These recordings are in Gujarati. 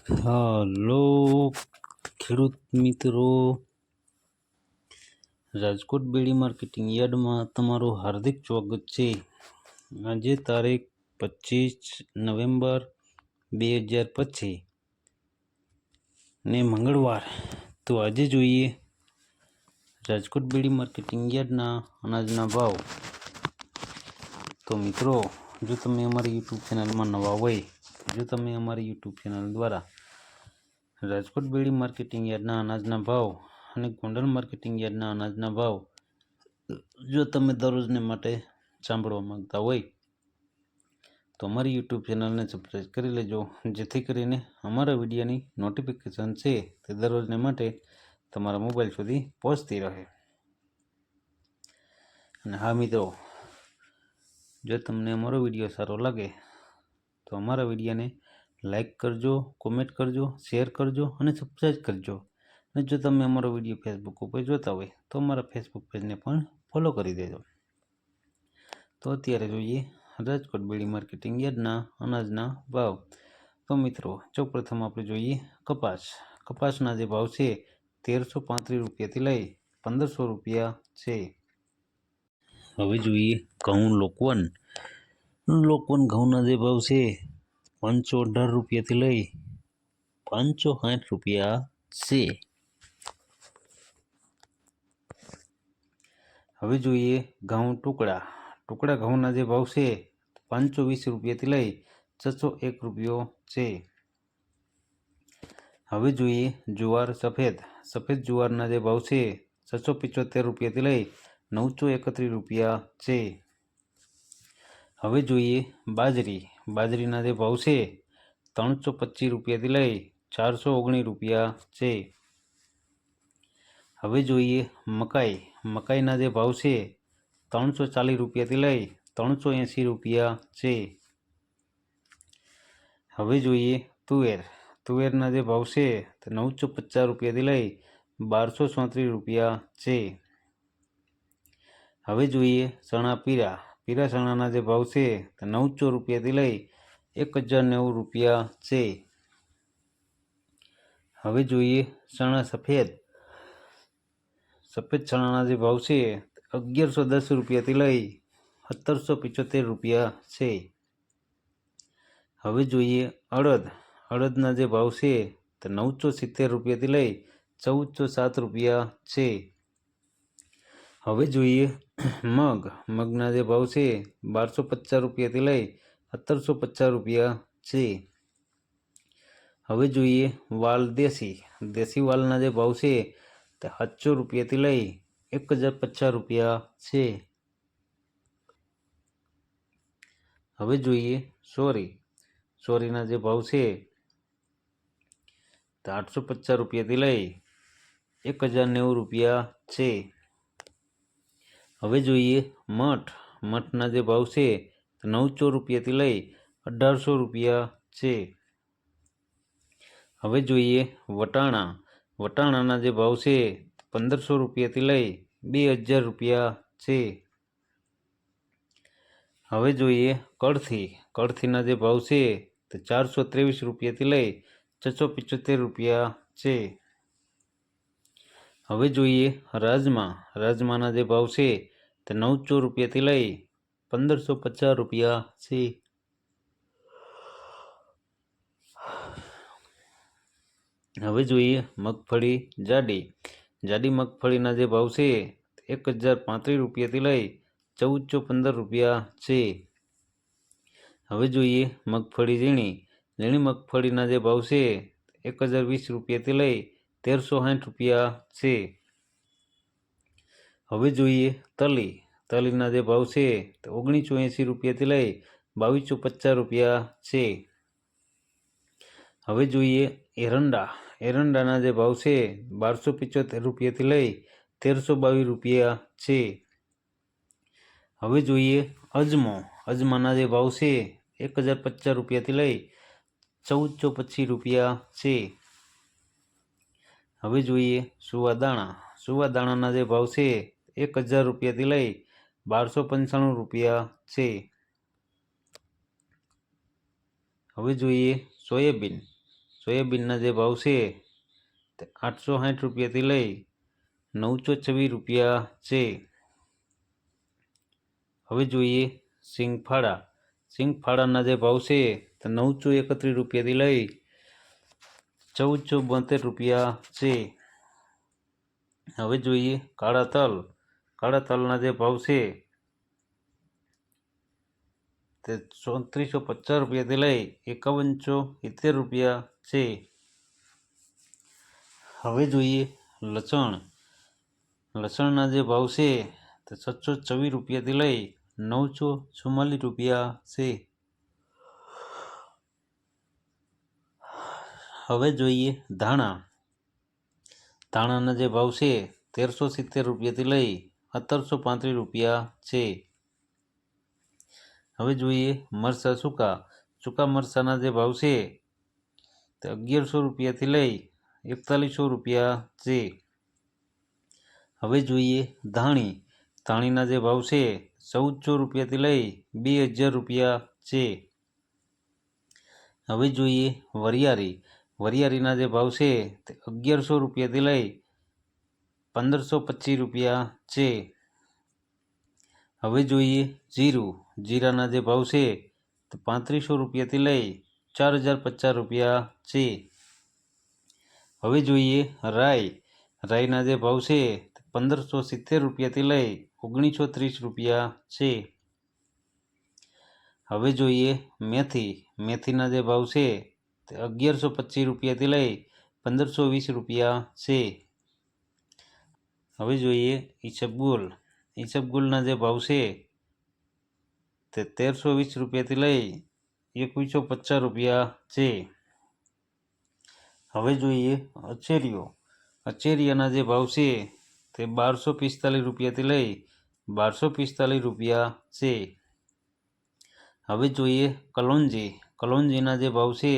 હલો ખેડૂત મિત્રો, રાજકોટ બેડી માર્કેટિંગ યાર્ડમાં તમારું હાર્દિક સ્વાગત છે. આજે તારીખ 25 નવેમ્બર 2025 ને મંગળવાર. તો આજે જોઈએ રાજકોટ બેડી માર્કેટિંગ યાર્ડના અનાજના ભાવ. તો મિત્રો, જો તમે અમારી યુટ્યુબ ચેનલમાં નવા હોય, જો તમે અમારી યુટ્યુબ ચેનલ દ્વારા રાજકોટ બેડી માર્કેટિંગ યાર્ડના અનાજના ભાવ અને ગોંડલ માર્કેટિંગ યાર્ડના અનાજના ભાવ જો તમે દરરોજને માટે સાંભળવા માંગતા હોય તો અમારી યુટ્યુબ ચેનલને સબસ્ક્રાઈબ કરી લેજો, જેથી કરીને અમારા વિડીયોની નોટિફિકેશન છે તે દરરોજને માટે તમારા મોબાઈલ સુધી પહોંચતી રહે. અને હા મિત્રો, જો તમને અમારો વિડીયો સારો લાગે તો અમારા વિડીયોને લાઈક કરજો, કોમેન્ટ કરજો, શેર કરજો અને સબસ્ક્રાઈબ કરજો. અને જો તમે અમારો વિડીયો ફેસબુક ઉપર જોતા હોય તો અમારા ફેસબુક પેજને પણ ફોલો કરી દેજો. તો અત્યારે જોઈએ રાજકોટ બેડી માર્કેટિંગ યાર્ડના અનાજના ભાવ. તો મિત્રો, સૌપ્રથમ આપણે જોઈએ કપાસના જે ભાવ છે 1335 રૂપિયાથી લઈ 1500 રૂપિયા છે. હવે જોઈએ ઘઉં લોકવન ઘઉંના જે ભાવ છે 518 રૂપિયાથી લઈ 560 રૂપિયા છે. હવે જોઈએ ઘઉં ટુકડા ઘઉંના જે ભાવ છે 520 રૂપિયાથી લઈ 601 રૂપિયો છે. હવે જોઈએ જુવાર સફેદ જુવારના જે ભાવ છે 675 રૂપિયાથી લઈ 931 રૂપિયા છે. હવે જોઈએ બાજરીના જે ભાવ છે 325 રૂપિયાથી લઈ 419 રૂપિયા છે. હવે જોઈએ મકાઈના જે ભાવ છે 340 રૂપિયાથી લઈ 380 રૂપિયા છે. હવે જોઈએ તુવેરના જે ભાવ છે તે 950 રૂપિયાથી લઈ 1234 રૂપિયા છે. હવે જોઈએ ચણા પીળા ચણાના જે ભાવ છે તે 900 રૂપિયાથી લઈ 1090 રૂપિયા છે. હવે જોઈએ ચણા સફેદ ચણાના જે ભાવ છે 1110 રૂપિયાથી લઈ 1775 રૂપિયા છે. હવે જોઈએ અડદના જે ભાવ છે તે 970 રૂપિયાથી લઈ 1407 રૂપિયા છે. હવે જોઈએ મગના જે ભાવ છે 1250 રૂપિયાથી લઈ 1750 રૂપિયા છે. હવે જોઈએ વાલ દેશી વાલના જે ભાવ છે તે 700 રૂપિયાથી લઈ 1050 રૂપિયા છે. હવે જોઈએ સોરીના જે ભાવ છે તે 850 રૂપિયાથી લઈ 1090 રૂપિયા છે. હવે જોઈએ મઠના જે ભાવ છે તે 900 રૂપિયાથી લઈ 1800 રૂપિયા છે. હવે જોઈએ વટાણાના જે ભાવ છે 1500 રૂપિયાથી લઈ 2000 રૂપિયા છે. હવે જોઈએ કળથીના જે ભાવ છે તે 423 રૂપિયાથી લઈ 675 રૂપિયા છે. હવે જોઈએ રાજમાના જે ભાવ છે તે 900 રૂપિયાથી લઈ 1550 રૂપિયા છે. હવે જોઈએ મગફળી જાડી મગફળીના જે ભાવ છે 1035 રૂપિયાથી લઈ 1415 રૂપિયા છે. હવે જોઈએ મગફળી ઝીણી મગફળીના જે ભાવ છે 1020 રૂપિયાથી લઈ 1360 રૂપિયા છે. હવે જોઈએ તલીના જે ભાવ છે તે 1980 રૂપિયાથી લઈ 2250 રૂપિયા છે. હવે જોઈએ એરંડાના જે ભાવ છે 1275 રૂપિયાથી લઈ 1322 રૂપિયા છે. હવે જોઈએ અજમાના જે ભાવ છે 1050 રૂપિયાથી લઈ 1425 રૂપિયા છે. હવે જોઈએ સુવાદાણાના જે ભાવ છે 1000 રૂપિયાથી લઈ 1295 રૂપિયા છે. હવે જોઈએ સોયાબીનના જે ભાવ છે તે 860 રૂપિયાથી લઈ 926 રૂપિયા છે. હવે જોઈએ સિંગફાળા. સિંગફાળાના જે ભાવ છે તે 931 રૂપિયાથી લઈ 1472 રૂપિયા છે. હવે જોઈએ કાળા તલ. કાળા તલના જે ભાવ છે તે 3450 રૂપિયાથી લઈ 5170 રૂપિયા છે. હવે જોઈએ લસણ. લસણના જે ભાવ છે તે 724 રૂપિયાથી લઈ 944 રૂપિયા છે. હવે જોઈએ ધાણા. ધાણાના જે ભાવ છે 1370 રૂપિયાથી લઈ 1735 રૂપિયા છે. હવે જોઈએ મરચાં સૂકા. સૂકા મરચાંના જે ભાવ છે તે 1100 રૂપિયાથી લઈ 4100 રૂપિયા છે. હવે જોઈએ ધાણી. ધાણીના જે ભાવ છે 1400 રૂપિયાથી લઈ 2000 રૂપિયા છે. હવે જોઈએ વરિયાળી. વરિયાળીના જે ભાવ છે તે 1100 રૂપિયાથી લઈ 1525 રૂપિયા છે. હવે જોઈએ જીરું. જીરાના જે ભાવ છે તે 3500 રૂપિયાથી લઈ 4050 રૂપિયા છે. હવે જોઈએ રાઈ. રાઈના જે ભાવ છે તે 1570 રૂપિયાથી લઈ 1930 રૂપિયા છે. હવે જોઈએ મેથી. મેથીના જે ભાવ છે તે 1125 રૂપિયાથી લઈ 1520 રૂપિયા છે. હવે જોઈએ ઈસબગુલ. ઈસબગુલના જે ભાવ છે તે 1320 રૂપિયાથી લઈ 2150 રૂપિયા છે. હવે જોઈએ અચેરીઓ. અચેરિયાના જે ભાવ છે તે 1245 રૂપિયાથી લઈ 1245 રૂપિયા છે. હવે જોઈએ કલોંજી. કલોંજીના જે ભાવ છે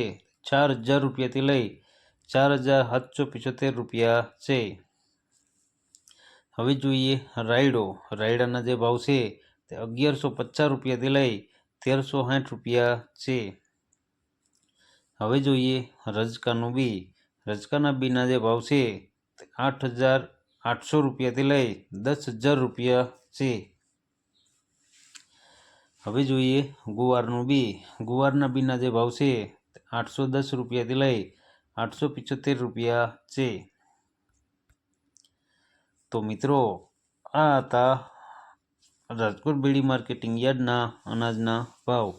4000 રૂપિયાથી લઈ 4775 રૂપિયા છે. હવે જોઈએ રાયડો. રાયડાના જે ભાવ છે તે 1150 રૂપિયાથી લઈ 1360 રૂપિયા છે. હવે જોઈએ રજકાનું બી. રજકાના બીના જે ભાવ છે તે 8800 રૂપિયાથી લઈ 10000 રૂપિયા છે. હવે જોઈએ ગુવારનું બી. ગુવારના બીના જે ભાવ છે તે 810 રૂપિયાથી લઈ 875 રૂપિયા છે. તો મિત્રો, આ હતા રાજકોટ બેડી માર્કેટિંગ યાર્ડના અનાજના ભાવ.